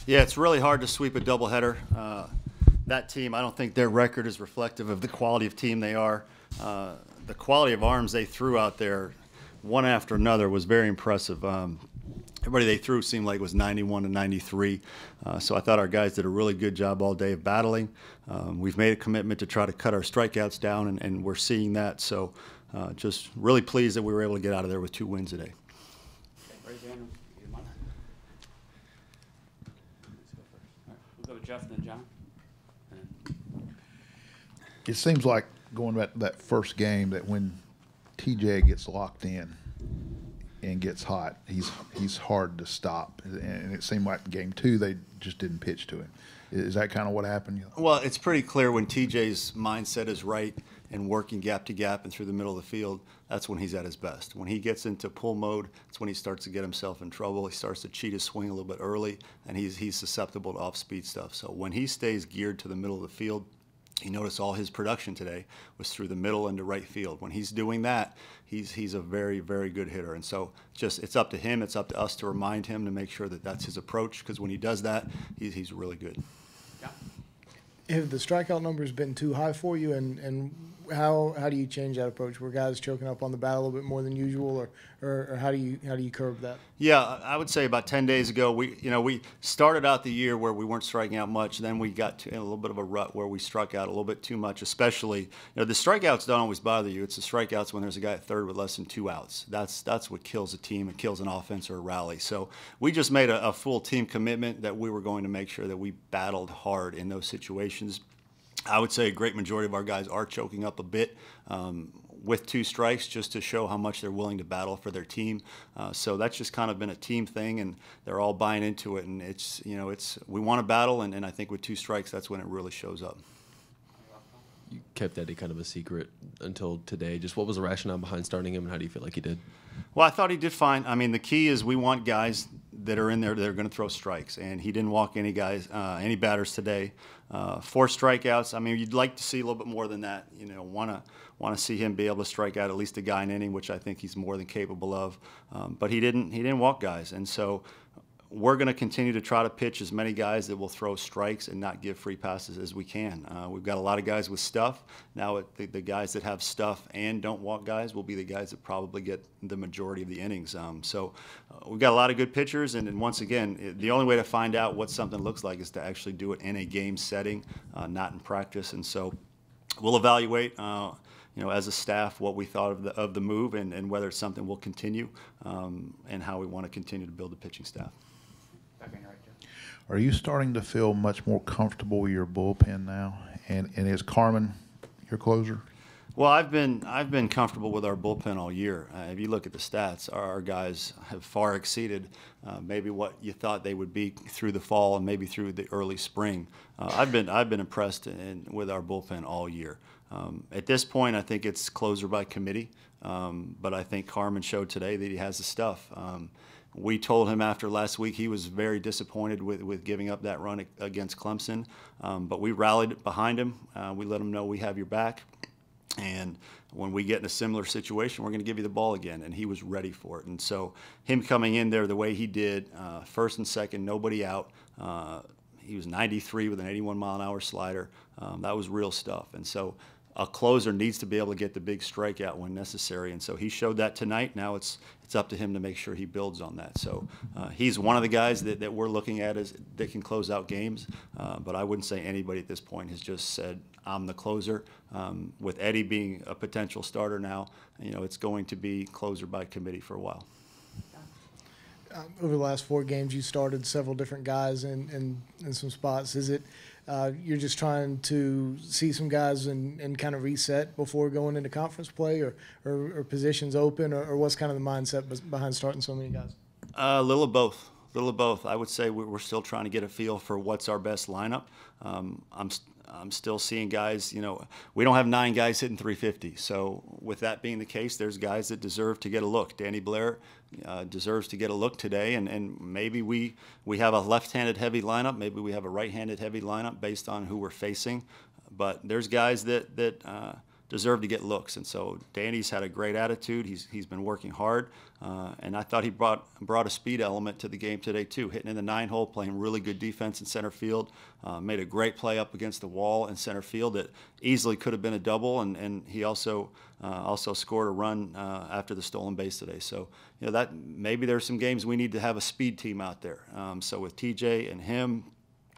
Yeah, it's really hard to sweep a doubleheader. That team, I don't think their record is reflective of the quality of team they are. The quality of arms they threw out there, one after another, was very impressive. Everybody they threw seemed like it was 91 to 93. So I thought our guys did a really good job all day of battling. We've made a commitment to try to cut our strikeouts down, and we're seeing that. So just really pleased that we were able to get out of there with 2 wins today. Raise your hand. Let's go first. All right. We'll go with Jeff and then John. It seems like going back to that first game that when TJ gets locked in and gets hot, he's hard to stop. And it seemed like game 2 they just didn't pitch to him. Is that kind of what happened? Well, it's pretty clear when TJ's mindset is right and working gap to gap and through the middle of the field, that's when he's at his best. When he gets into pull mode, that's when he starts to get himself in trouble. He starts to cheat his swing a little bit early, and he's susceptible to off-speed stuff. So when he stays geared to the middle of the field, you notice all his production today was through the middle into right field. When he's doing that, he's a very, very good hitter. And so it's up to him, it's up to us to remind him to make sure that that's his approach, because when he does that, he's really good. Yeah. Have the strikeout numbers been too high for you, and how do you change that approach? Were guys choking up on the bat a little bit more than usual, or how do you curb that? Yeah, I would say about 10 days ago, we started out the year where we weren't striking out much. Then we got to a little bit of a rut where we struck out a little bit too much. Especially, the strikeouts don't always bother you. It's the strikeouts when there's a guy at third with less than 2 outs. That's what kills a team. It kills an offense or a rally. So we just made a full team commitment that we were going to make sure that we battled hard in those situations. I would say a great majority of our guys are choking up a bit with 2 strikes, just to show how much they're willing to battle for their team. So that's just kind of been a team thing, and they're all buying into it. And we want to battle, and I think with 2 strikes, that's when it really shows up. You kept Eddie kind of a secret until today. Just what was the rationale behind starting him, and how do you feel like he did? Well, I thought he did fine. I mean, the key is we want guys that are in there that are going to throw strikes, and he didn't walk any batters today. 4 strikeouts. I mean, you'd like to see a little bit more than that. Want to see him be able to strike out at least a guy an inning, which I think he's more than capable of. But he didn't walk guys, and so we're going to continue to try to pitch as many guys that will throw strikes and not give free passes as we can. We've got a lot of guys with stuff. Now the guys that have stuff and don't walk guys will be the guys that probably get the majority of the innings. So we've got a lot of good pitchers, and once again, the only way to find out what something looks like is to actually do it in a game setting, not in practice. And so we'll evaluate as a staff what we thought of the move and whether it's something we'll continue and how we want to continue to build the pitching staff. Are you starting to feel much more comfortable with your bullpen now? And is Carmen your closer? Well, I've been comfortable with our bullpen all year. If you look at the stats, our guys have far exceeded maybe what you thought they would be through the fall and maybe through the early spring. I've been impressed with our bullpen all year. At this point, I think it's closer by committee, but I think Carmen showed today that he has the stuff. We told him after last week he was very disappointed with giving up that run against Clemson, but we rallied behind him. We let him know we have your back, and when we get in a similar situation, we're going to give you the ball again, and he was ready for it. And so him coming in there the way he did, first and second, nobody out, he was 93 with an 81-mile-an-hour slider. That was real stuff. And so a closer needs to be able to get the big strikeout when necessary, and so he showed that tonight. Now it's up to him to make sure he builds on that. So he's one of the guys that we're looking at that can close out games, but I wouldn't say anybody at this point has just said, I'm the closer. With Eddie being a potential starter now, it's going to be closer by committee for a while. Over the last 4 games, you started several different guys in some spots. Is it you're just trying to see some guys and kind of reset before going into conference play, or positions open, or what's kind of the mindset behind starting so many guys? A little of both. A little of both. I would say we're still trying to get a feel for what's our best lineup. I'm still seeing guys, we don't have 9 guys hitting 350. So with that being the case, there's guys that deserve to get a look. Danny Blair deserves to get a look today, and maybe we have a left-handed heavy lineup. Maybe we have a right-handed heavy lineup based on who we're facing. But there's guys that deserve to get looks. And so Danny's had a great attitude. He's been working hard, and I thought he brought a speed element to the game today too, hitting in the 9-hole, playing really good defense in center field, made a great play up against the wall in center field that easily could have been a double, and he also scored a run after the stolen base today. So that maybe there's some games we need to have a speed team out there. So with TJ and him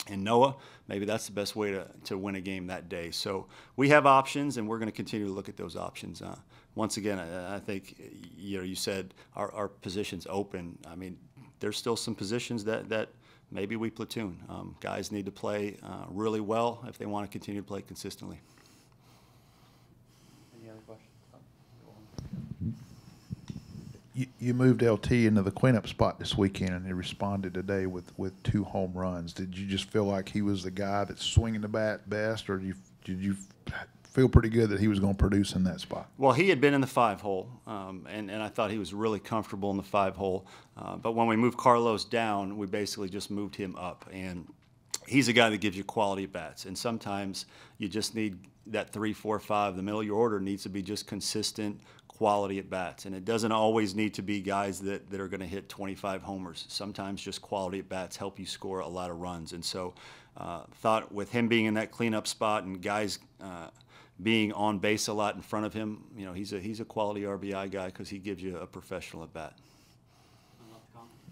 and Noah, maybe that's the best way to win a game that day. So we have options, and we're going to continue to look at those options. Once again, I think you said our positions open. I mean, there's still some positions that maybe we platoon. Guys need to play really well if they want to continue to play consistently. Any other questions? You moved LT into the cleanup spot this weekend, and he responded today with 2 home runs. Did you just feel like he was the guy that's swinging the bat best, or did you feel pretty good that he was going to produce in that spot? Well, he had been in the 5-hole, and I thought he was really comfortable in the 5-hole. But when we moved Carlos down, we basically just moved him up. And he's a guy that gives you quality bats. And sometimes you just need that 3, 4, 5. The middle of your order needs to be just consistent quality at bats. And it doesn't always need to be guys that are going to hit 25 homers. Sometimes just quality at bats help you score a lot of runs. And so thought with him being in that cleanup spot and guys being on base a lot in front of him, he's a quality RBI guy because he gives you a professional at bat.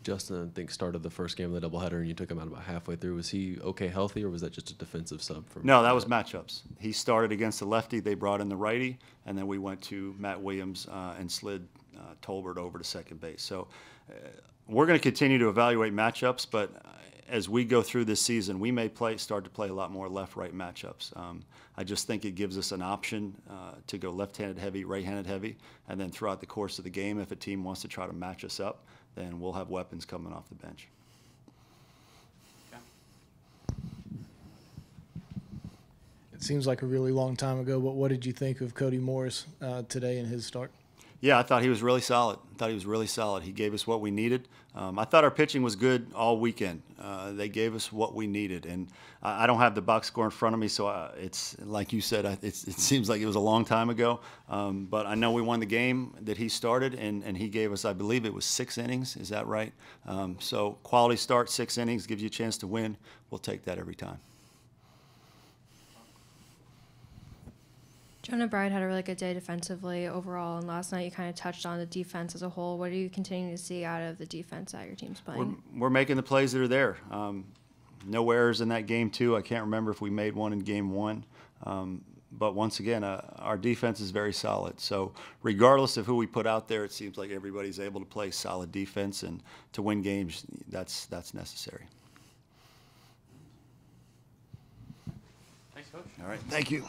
Justin, I think, started the first game of the doubleheader, and you took him out about halfway through. Was he okay healthy, or was that just a defensive sub? No, that was matchups. He started against the lefty. They brought in the righty, and then we went to Matt Williams and slid Tolbert over to second base. So we're going to continue to evaluate matchups, but as we go through this season, we may start to play a lot more left-right matchups. I just think it gives us an option to go left-handed heavy, right-handed heavy, and then throughout the course of the game, if a team wants to try to match us up, then we'll have weapons coming off the bench. Okay. It seems like a really long time ago, but what did you think of Cody Morris today in his start? Yeah, I thought he was really solid. He gave us what we needed. I thought our pitching was good all weekend. They gave us what we needed. And I don't have the box score in front of me, so it's like you said, it seems like it was a long time ago. But I know we won the game that he started, and he gave us, I believe it was 6 innings. Is that right? So quality start, 6 innings, gives you a chance to win. We'll take that every time. Jonah Bride had a really good day defensively overall, and last night you kind of touched on the defense as a whole. What are you continuing to see out of the defense that your team's playing? We're making the plays that are there. No errors in that game, too. I can't remember if we made one in game 1. But once again, our defense is very solid. So regardless of who we put out there, it seems like everybody's able to play solid defense, and to win games, that's necessary. Thanks, Coach. All right, thank you.